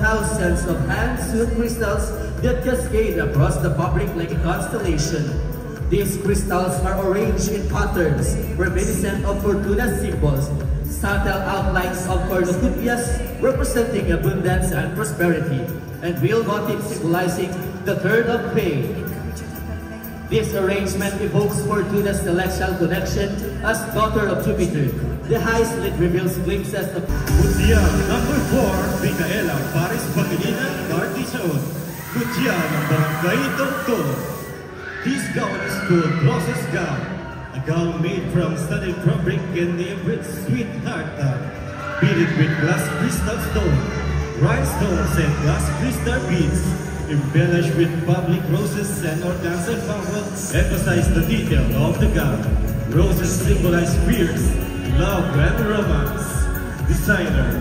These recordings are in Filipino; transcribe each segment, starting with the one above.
Thousands of hand-sewn crystals that cascade across the fabric like a constellation. These crystals are arranged in patterns reminiscent of Fortuna symbols, subtle outlines of cornucopias representing abundance and prosperity, and real motifs symbolizing the turn of fate. This arrangement evokes Fortuna's celestial connection as daughter of Jupiter. The high slit reveals glimpses of Mutya number 4, Micaela Paris Pangilinan Cartizon. Mutya ng Barangay Tongtong. This gown is called Process Gown, a gown made from studded fabric and named with sweetheart beaded with glass crystal stone, rhinestones and glass crystal beads, embellished with public roses and organza flower, emphasize the detail of the gown. Roses symbolize fierce love and romance. Designer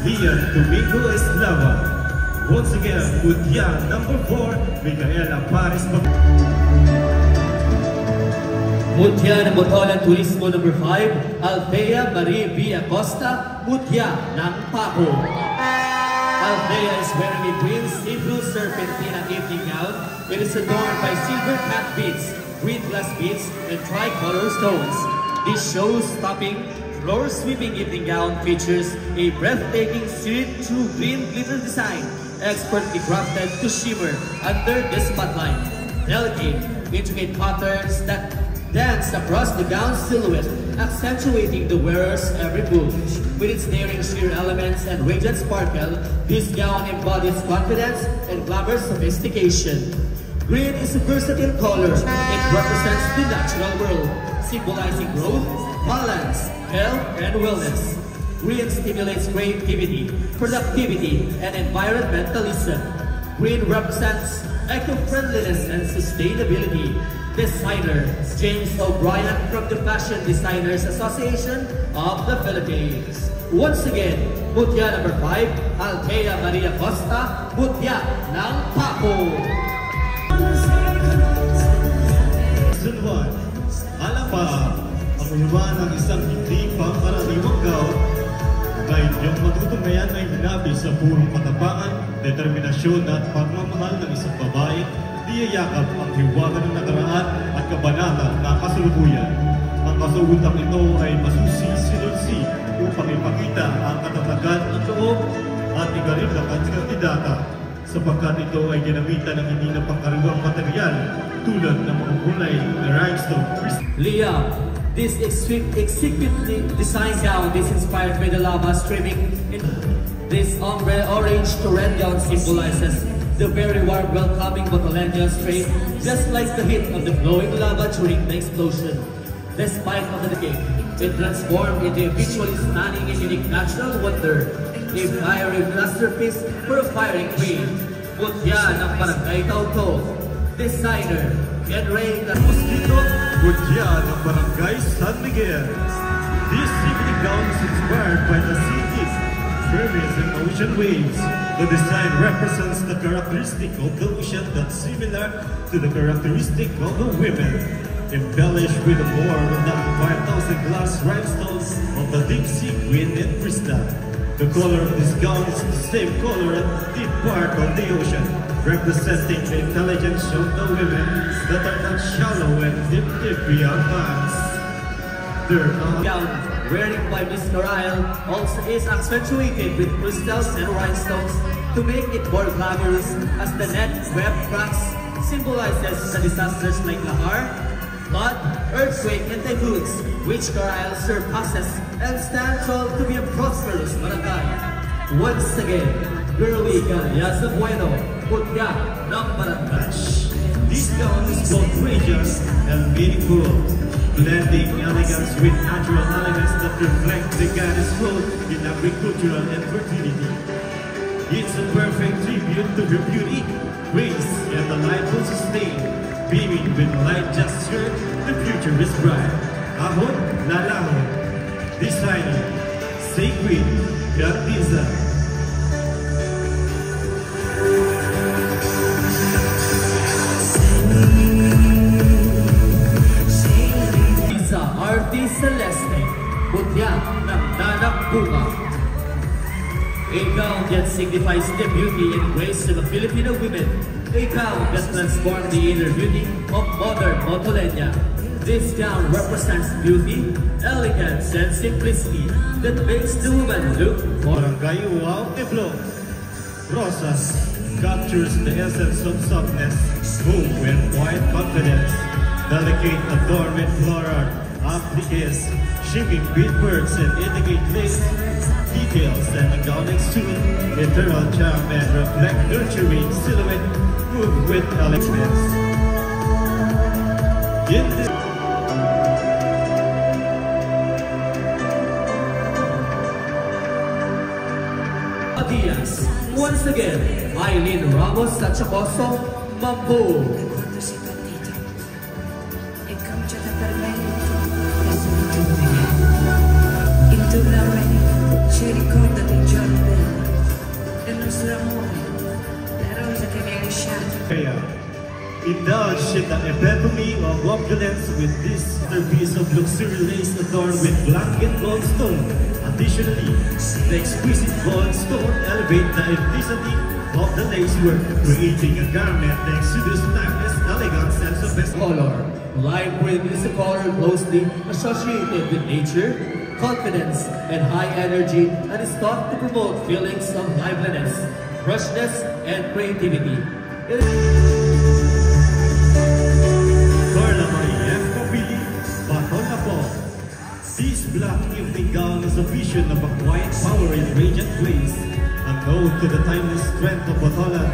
Lian Domingo Eslava. Once again, Mutya number 4, Micaela Paris. Mutya ng Botolan Turismo number 5, Althea Marie V. Acosta, Mutya ng Paco. Althea is wearing a green see-through serpentina evening gown. It is adorned by silver cat beads, green glass beads, and tricolor stones. This show-stopping, floor-sweeping evening gown features a breathtaking see-through green glitter design, expertly crafted to shimmer under the spotlight. Delicate, intricate patterns that dance across the gown's silhouette, accentuating the wearer's every move. With its daring sheer elements and radiant sparkle, this gown embodies confidence and glamorous sophistication. Green is a versatile color. It represents the natural world, symbolizing growth, balance, health, and wellness. Green stimulates creativity, productivity, and environmentalism. Green represents eco-friendliness and sustainability. Designer James O'Brien from the Fashion Designers Association of the Philippines. Once again, Mutya number 5, Althea Maria Costa, Mutya ng Paco. Season 1, alam ba ang iwan ng isang hindi pangkaraniwang gown na inyong matutunghayan ay hinabi sa purong katapangan, determinasyon at pagmamahal ng isang babae, niyayakap ang hiwaga ng nakaraan at kabanata na kasalukuyan. Ang kasuotang ito ay masusi-sinunsi upang ipakita ang katatagan ng loob at ikarilak at kandidata, sapagkat ito ay ginamitan ng hindi na pangkaraniwang material tulad ng mga kulay na rhinestone. Leah, this exquisitely designed gown is inspired by the lava streaming in this ombre orange to red gown symbolizes the very warm, welcoming Botolendian strain, just like the heat of the glowing lava during the explosion. Despite of the decay, it transformed into a visually stunning and unique natural wonder, a fiery masterpiece for a firing queen. Mutya ng Barangay Tongtong. Designer Henry Mosquito, Mutya ng Barangay San Miguel. This evening gown is inspired by the city's pyramids and ocean waves. The design represents the characteristic of the ocean that's similar to the characteristic of the women, embellished with more than 5,000 glass rhinestones of the deep sea green and crystal. The color of this gown is the same color and deep part of the ocean, representing the intelligence of the women that are not shallow and deep beyond us. Their gown wearing by Miss Coral also is accentuated with crystals and rhinestones to make it more glamorous, as the net web cracks symbolizes the disasters like lahar, flood, earthquake, and typhoons, which Coral surpasses and stands tall to be a prosperous barangay. Once again, girly Galiasa Bueno, Mutya ng Barangay. This gown is both gracious and meaningful, blending elegance with natural elements that reflect the goddess' role in agricultural and fertility. It's a perfect tribute to her beauty, grace, and the life will sustain. Beaming with light gesture, the future is bright. Ahon Lalahon. Designer Sacred Gartiza. signifies the beauty and grace of a Filipino women, a gown that transforms the inner beauty of modern Motolenya. This gown represents beauty, elegance, and simplicity that makes the woman look more. Barangay Wow Tiblo. Rosas captures the essence of softness, home and quiet confidence. Delicate adornment floral, appliques, shimming beadworks and intricate lace details, and a gown exude eternal charm and reflect nurturing silhouette, move with elegance. In this Diaz. Once again, Eileen Ramos at Chacoso, Mambo. Quando sei partito e cominciato a perdermi, adesso mi torni. Intorno a me ci ricordati i giorni belli del nostro amore, la rosa che mi hai lasciato. Indulge in the epitome of opulence with this piece of luxury lace adorned with blanket gold stone. Additionally, the exquisite gold stone elevate the intensity of the lace work, creating a garment that exudes timeless elegance and sophistication. Color. Lime green is a color closely associated with nature, confidence, and high energy, and is thought to promote feelings of liveliness, freshness, and creativity. This black evening gown is a vision of a quiet power in radiant grace, a nod to the timeless strength of Botolan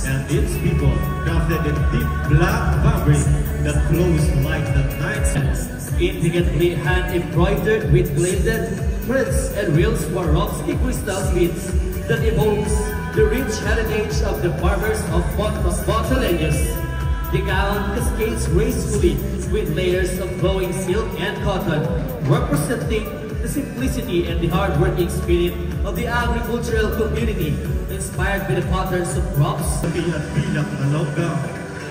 and its people, crafted in deep black fabric that glows like the night sun. Intricately hand-embroidered with gilded threads and real Swarovski crystal beads that evokes the rich heritage of the farmers of Botoleños. The gown cascades gracefully with layers of glowing silk and cotton, representing the simplicity and the hard-working spirit of the agricultural community, inspired by the patterns of crops. At bilang na longga,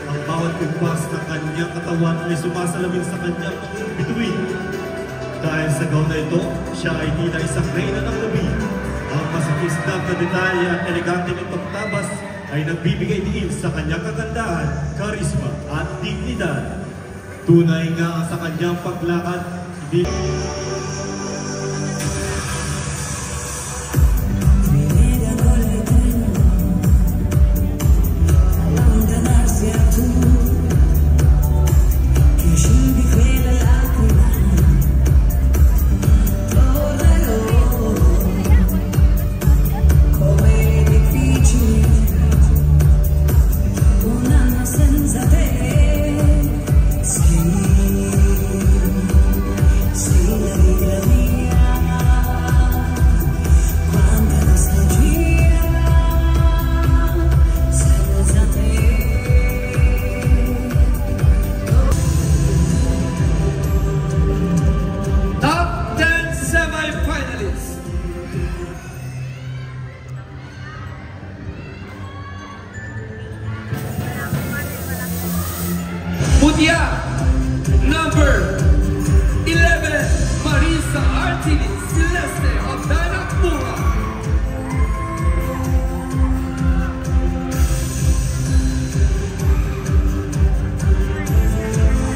ang bawat kumpas ng kanyang katawan ay sumasalamin sa kanyang bituin. Dahil sa gown na ito, siya ay tila isang reyna ng gabi. Ang masakisdap na detalye at elegante nitong tabas ay nagbibigay diin sa kanyang kagandahan, karisma at dignidad. Tunay nga sa kanyang paglakad, hindi... Mutia, number 11, Marisa Artinis Celeste of Danakpura.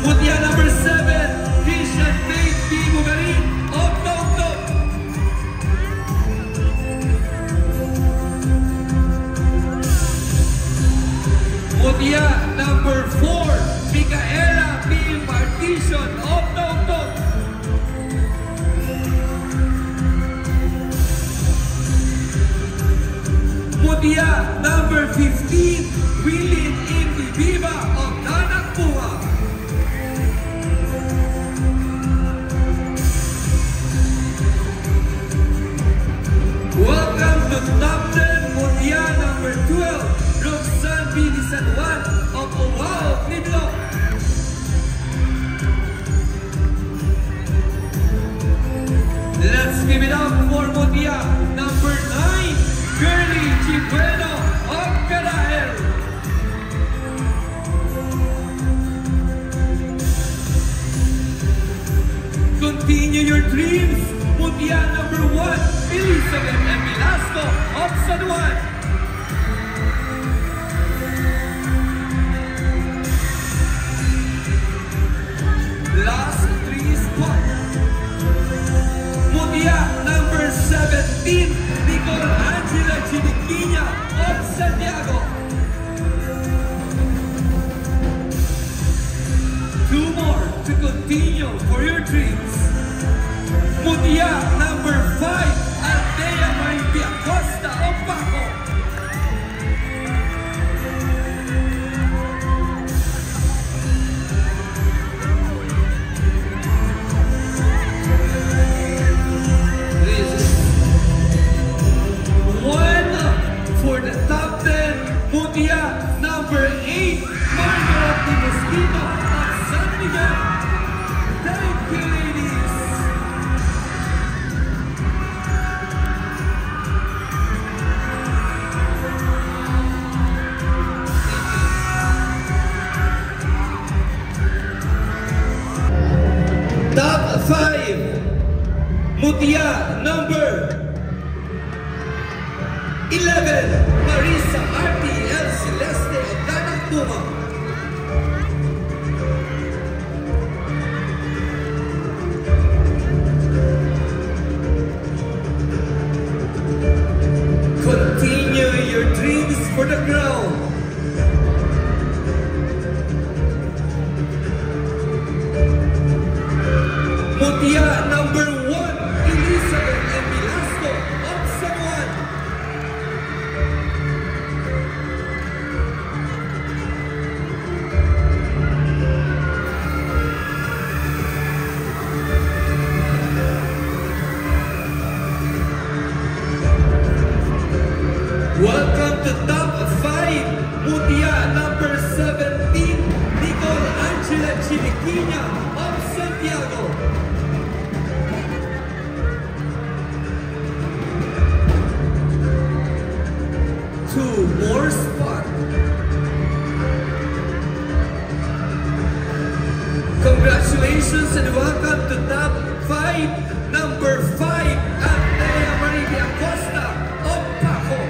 Mutia, number 7, Vision Faith P. Mugarin of Toktok. Mutia, number 4, Micaela P. Partition of Toktok. Mutia, number 15, Willie Indy Viva of Danakpura. Welcome to top 10, Mutia, number 12, Roxanne B. San Juan of Owao, Niblo. Let's give it up for Mutia, number 9, Girly Chibueno of Carael. Continue your dreams, Mutia, number 1, Elizabeth M. Velasco of San Juan. Santiago. 2 more to continue for your dreams. Mutya number 5, Althea Marie Acosta of Paco. For the top 10, Mutya number 8, Margaret Di Mosquito of San Miguel. Thank you, ladies. Top 5, Mutya number 11, Marisa Arti El Celeste of Danang Tuma. Continue your dreams for the crown. Mutya number 1, Elizabeth M. Velasco of San Juan. Welcome to top 5, Mutya number 17, Nicole Angela Chiliquina of Santiago. Two more spots. Congratulations and welcome to top 5, number 5, Althea Marie Acosta of Paco.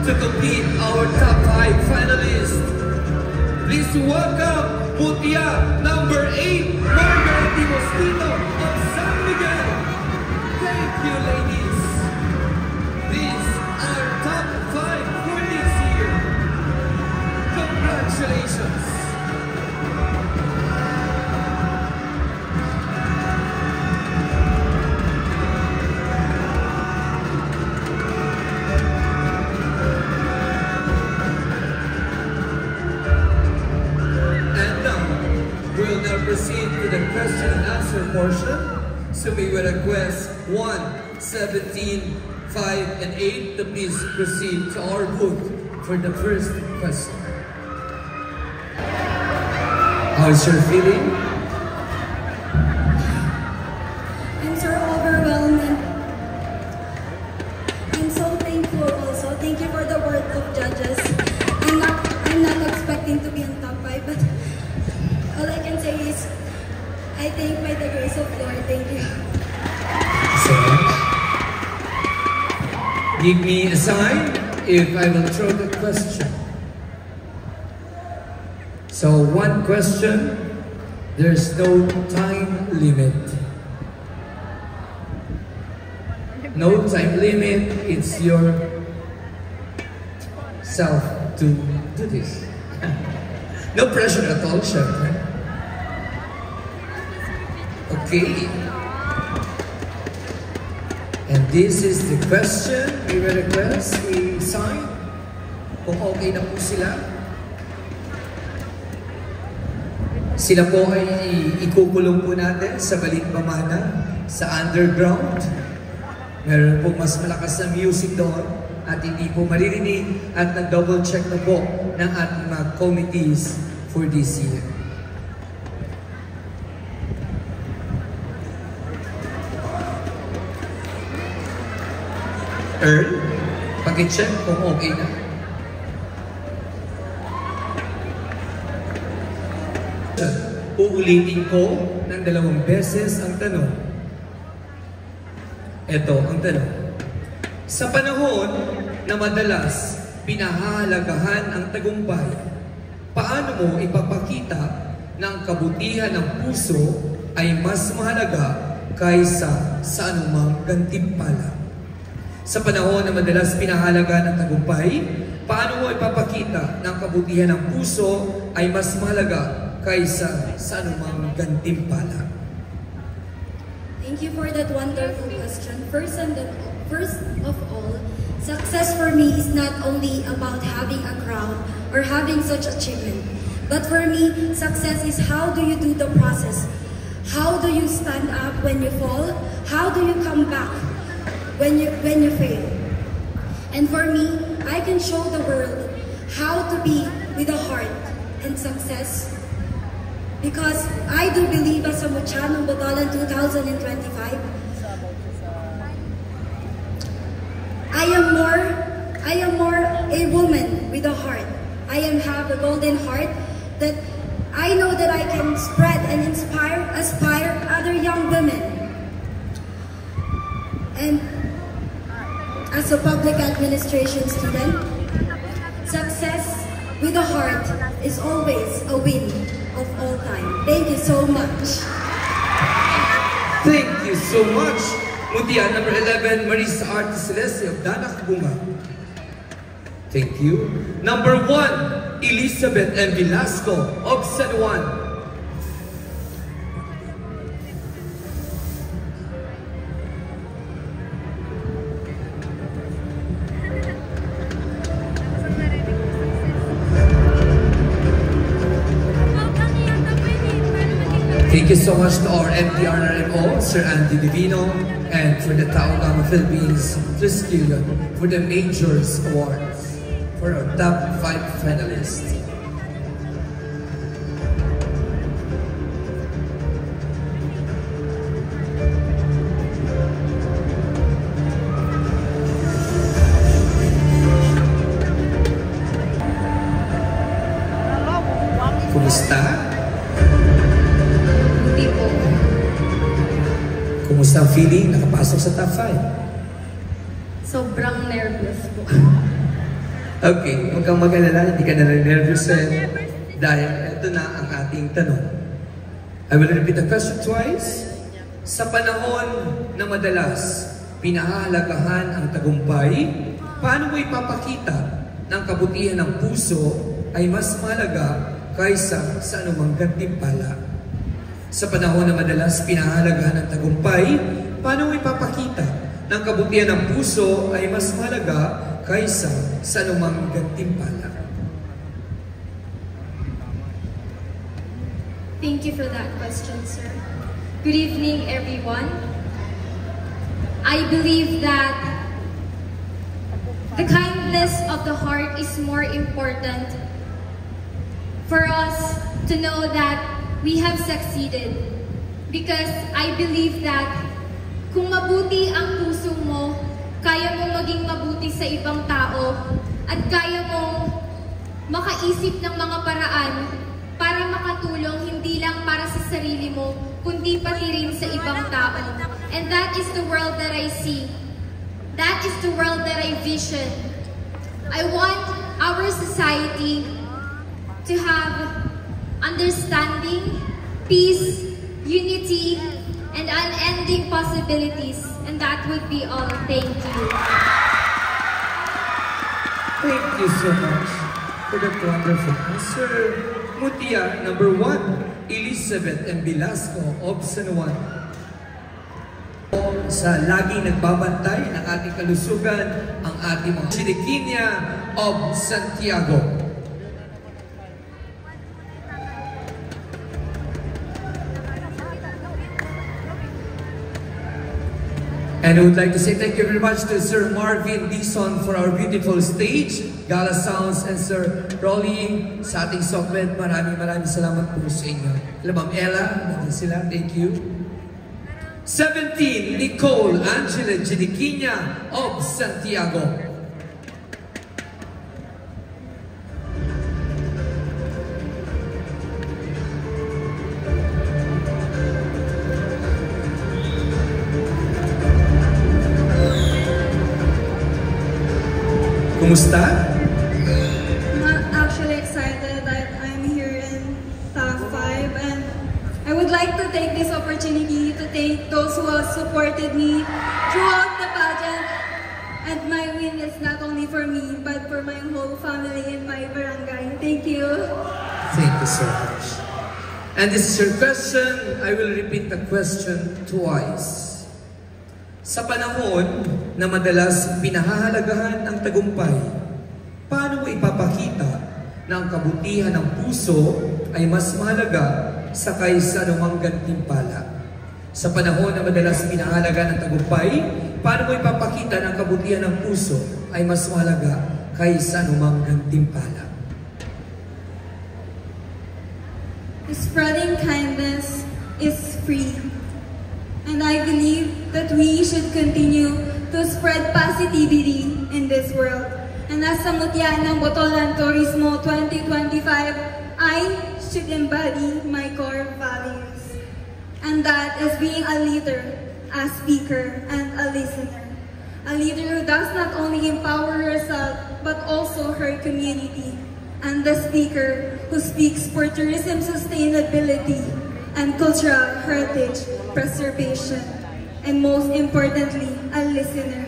To complete our top 5 finalists, please welcome Mutya number 8, Margaret Di Mosquito of San Miguel. Thank you, ladies. These are top 5 for this year. Congratulations. We'll now proceed to the question and answer portion. So we will request 1, 17, 5, and 8 to please proceed to our booth for the first question. How's your feeling? I'm so overwhelmed and I'm so thankful also. Thank you for the word of judges. I'm not expecting to be in top 5, but all I can say is, I thank by the grace of Lord. Thank you. So, give me a sign if I will throw the question. So, one question, there's no time limit. No time limit, it's your self to do this. No pressure at all, syempre. Okay. And this is the question. We will request a sign kung okay na po sila. Sila po ay ikukulong po natin sa Balintbamana, sa underground. Meron po mas malakas na music doon at hindi po maririnig at nag-double check na po ng ating mga committees for this year. Earl, pag-check kung okay na. Uulitin ko ng 2 beses ang tanong. Ito ang tanong. Sa panahon na madalas pinahahalagahan ang tagumpay, paano mo ipapakita na ang kabutihan ng puso ay mas mahalaga kaysa sa anumang gantimpala? Sa panahon na madalas pinahalaga ng tagumpay, paano mo ipapakita na ang kabutihan ng puso ay mas mahalaga kaysa sa anumang gantimpala? Thank you for that wonderful question. First of all, success for me is not only about having a crown or having such achievement. But for me, success is how do you do the process? How do you stand up when you fall? How do you come back when you fail? And for me, I can show the world how to be with a heart and success. Because I do believe as a Muthya ng Botolan 2025, I am more a woman with a heart. I have a golden heart that I know that I can spread and aspire other young women. And as a public administration student, success with a heart is always a win of all time. Thank you so much. Thank you so much. Mutya number 11, Marisa Arte Celeste of Danak Bunga. Thank you. Number 1, Elizabeth M. Velasco of San Juan. Thank you so much to our MDRRMO, Sir Andy Divino, and for the Tao Gama Philippines Triskelion for the Majors Awards for our top 5 finalists. Kumusta? Hindi po. Kumusta ang feeling nakapasok sa top 5? Sobrang nervous po. Okay, huwag kang mag-alala, hindi ka na nervous dahil ito na ang ating tanong. I will repeat the question twice. Sa panahon na madalas pinahahalagahan ang tagumpay, paano mo ipapakita na ang kabutihan ng puso ay mas mahalaga kaysa sa anumang gantimpala? Sa panahon na madalas pinahahalagahan ang tagumpay, paano mo ipapakita na ang kabutihan ng puso ay mas mahalaga kaysa sa anumang gantimpala? Thank you for that question, sir. Good evening, everyone. I believe that the kindness of the heart is more important for us to know that we have succeeded. Because I believe that kung mabuti ang puso mo, kaya mong maging mabuti sa ibang tao at kaya mong makaisip ng mga paraan para makatulong hindi lang para sa sarili mo, kundi pati rin sa ibang tao. And that is the world that I see. That is the world that I vision. I want our society to have understanding, peace, unity, and unending possibilities. And that would be all. Thank you. Thank you so much for that wonderful answer. Mutya number 1, Elizabeth M. Velasco of San Juan. Sa laging nagbabantay ng ating kalusugan, ang ating mga Chiriquinia of Santiago. And I would like to say thank you very much to Sir Marvin Dison for our beautiful stage, Gala Sounds, and Sir Rolly sa ating Sokmed. Maraming salamat po sa inyo. Ma'am Ella, nandun sila. Thank you. 17, Nicole Angela Chiriquinia of Santiago. Kumusta? I'm actually excited that I'm would like to take this opportunity to thank those who have supported me throughout the pageant. And my win is not only for me, but for my whole family and my barangay. Thank you. Thank you so much. And this is your question. I will repeat the question twice. Sa panahon na madalas pinahahalagahan ang tagumpay, paano mo ipapakita na ang kabutihan ng puso ay mas mahalaga sa kaysa anumang gantimpala? Sa panahon na madalas pinahahalagahan ng tagumpay, paano mo ipapakita na ang kabutihan ng puso ay mas mahalaga kaysa anumang gantimpala? Spreading kindness is free. And I believe that we should continue to spread positivity in this world. And as sa mutya ng Botolan Turismo 2025, I should embody my core values. And that is being a leader, a speaker, and a listener. A leader who does not only empower herself, but also her community. And the speaker who speaks for tourism sustainability and cultural heritage preservation. And most importantly, a listener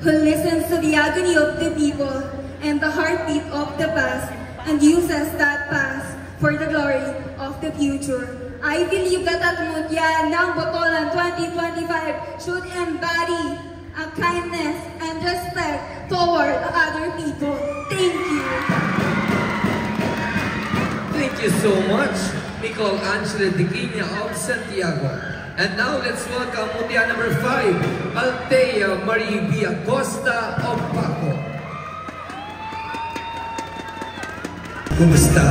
who listens to the agony of the people and the heartbeat of the past and uses that past for the glory of the future. I believe that at Mutya ng Botolan 2025 should embody a kindness and respect toward other people. Thank you. Thank you so much, Nicole Angela Diquina of Santiago. And now let's welcome Mutya number 5, Althea Marie V. Acosta of Paco. Kumusta?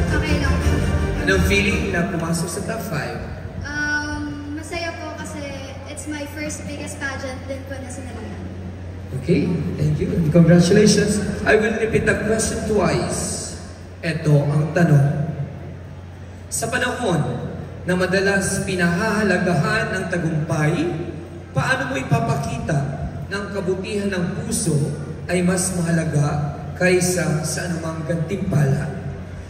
Okay lang po. Anong feeling na pumasok sa top 5? Masaya po kasi it's my first biggest pageant din po na sinalihan. Okay, thank you. And congratulations. I will repeat the question twice. Ito ang tanong. Sa panahon na madalas pinahahalagahan ng tagumpay, paano mo ipapakita na ang kabutihan ng puso ay mas mahalaga kaysa sa anumang gantimpala?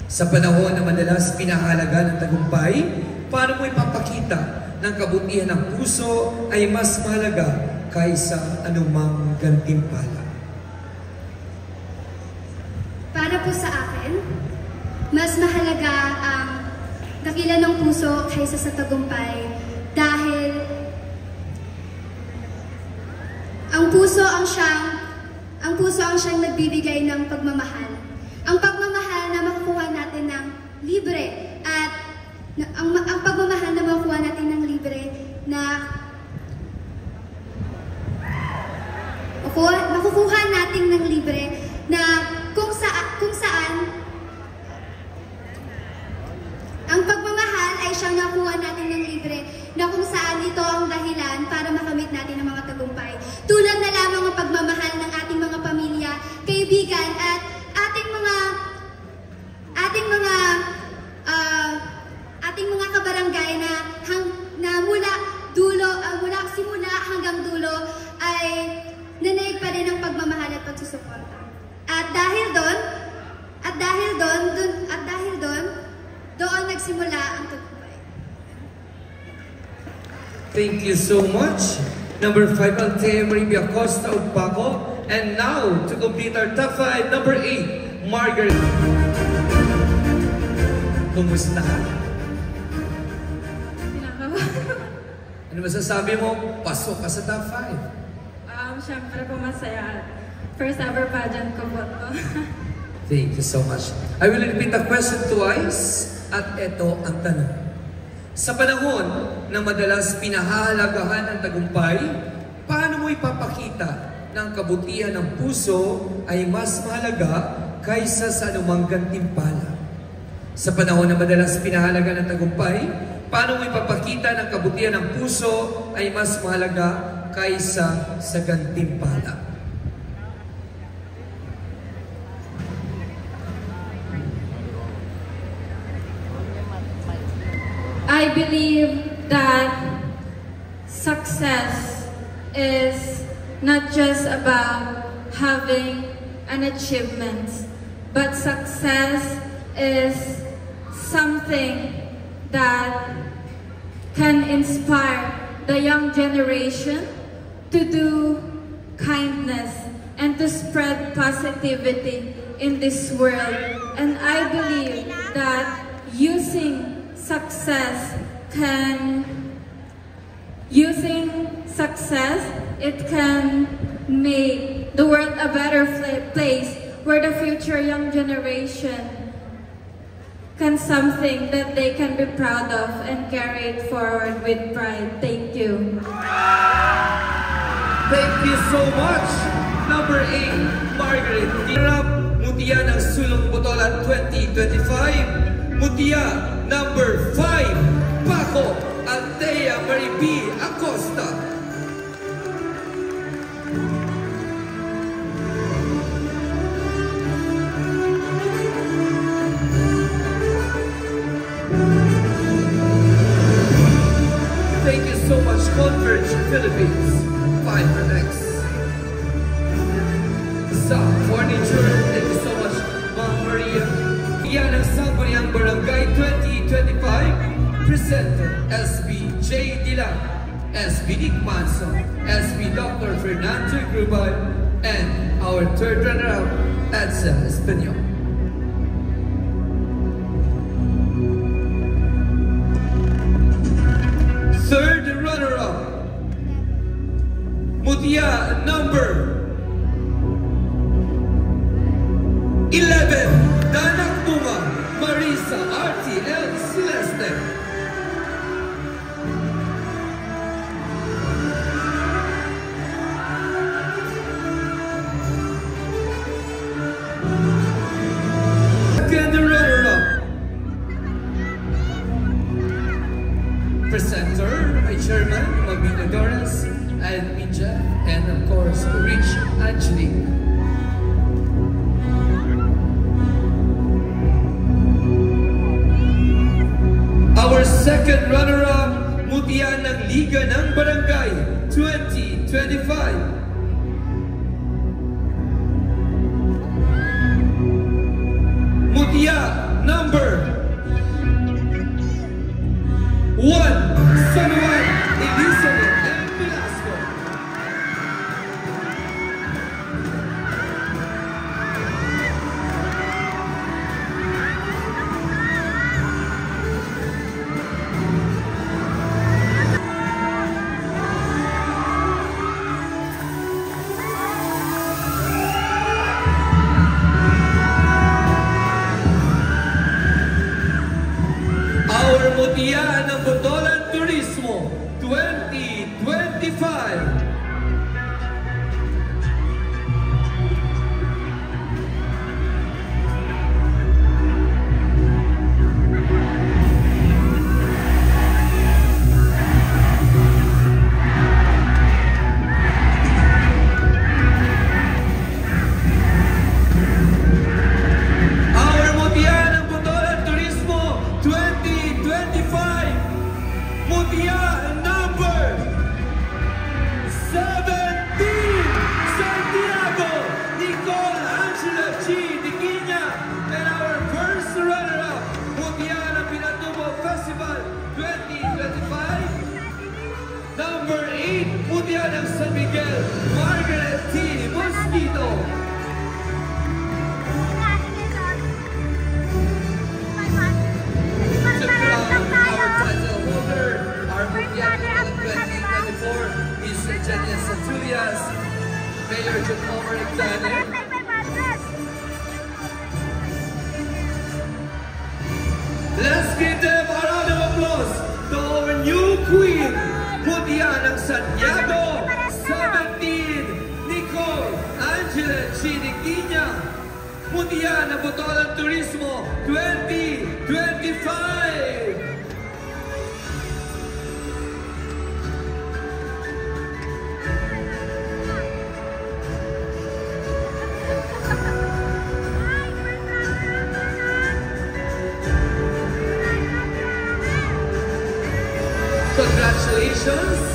Sa panahon na madalas pinahahalagahan ng tagumpay, paano mo ipapakita na ang kabutihan ng puso ay mas mahalaga kaysa anumang gantimpala? Para po sa akin, mas mahalaga ang dakilan ng puso kaysa sa tagumpay dahil ang puso ang siyang nagbibigay ng pagmamahal. Ang pagmamahal na makukuha natin ng libre at ang pagmamahal na makukuha natin ng libre na makukuha natin ng libre na kung saan ang pagmamahal ay siyang nakuha natin ng libre na kung saan ito ang dahilan para makamit natin ang mga tagumpay. Tulad na lamang ang pagmamahal ng ating mga pamilya, kaibigan at ating mga kabarangay na mula simula hanggang dulo ay nanaig pa rin ang pagmamahal at pagsusuporta. At dahil doon, doon nagsimula ang tagumpay. Thank you so much. Number 5, Althea Marie Acosta of Paco. And now, to complete our top 5, number 8, Margaret. Kumusta? Ano masasabi mo? Pasok ka sa top 5. Siyempre po masaya. First ever pageant ko po to. Thank you so much. I will repeat the question twice. At ito ang tanong. Sa panahon na madalas pinahahalagahan ng tagumpay, paano mo ipapakita na ang kabutihan ng puso ay mas mahalaga kaysa sa anumang gantimpala? Sa panahon na madalas pinahahalagahan ng tagumpay, paano mo ipapakita na ang kabutihan ng puso ay mas mahalaga kaysa sa gantimpala? I believe that success is not just about having an achievement, but success is something that can inspire the young generation to do kindness and to spread positivity in this world. And I believe that using success, it can make the world a better place where the future young generation can something that they can be proud of and carry it forward with pride. Thank you. Thank you so much. Number 8, Margaret. Mutya ng Sulong Botolan 2025. Mutya number 5, Paco Althea Marie B. Acosta. Thank you so much, Converge Philippines. 5 for next. Sa Furniture, thank you so much, Ma'am Maria. Yan ang Sangguniang Barangay 2025. Presenter, SB J. Dila, SB Nick Manso, SB Dr. Fernando Grubal, and our third runner-up, Edsel Espanyol. Third runner-up, Mutya number 11, Danak Bunga, Marisa RTL Celeste. Second runner-up, presenter, my chairman, Mabina Doras, and Minja, and of course, Rich Angelique. Our second runner-up, Mutya ng Liga ng Barangay 2025. Mutya number 1, San Juan Elizabeth M. Velasco. Mutya ng Botolan Turismo 2025. Number 8, Mutya ng San Miguel, Margaret T. Mosquito. To crown our title holder, our Mutya ng 2024 is Janice Santulias, Mayor John Omar Daniel. Let's give them a round of applause to our new queen, Mutya ng Santiago 17, Nicole Angela Chiniquiña. Mutya ng Botolan Turismo 2025. Congratulations!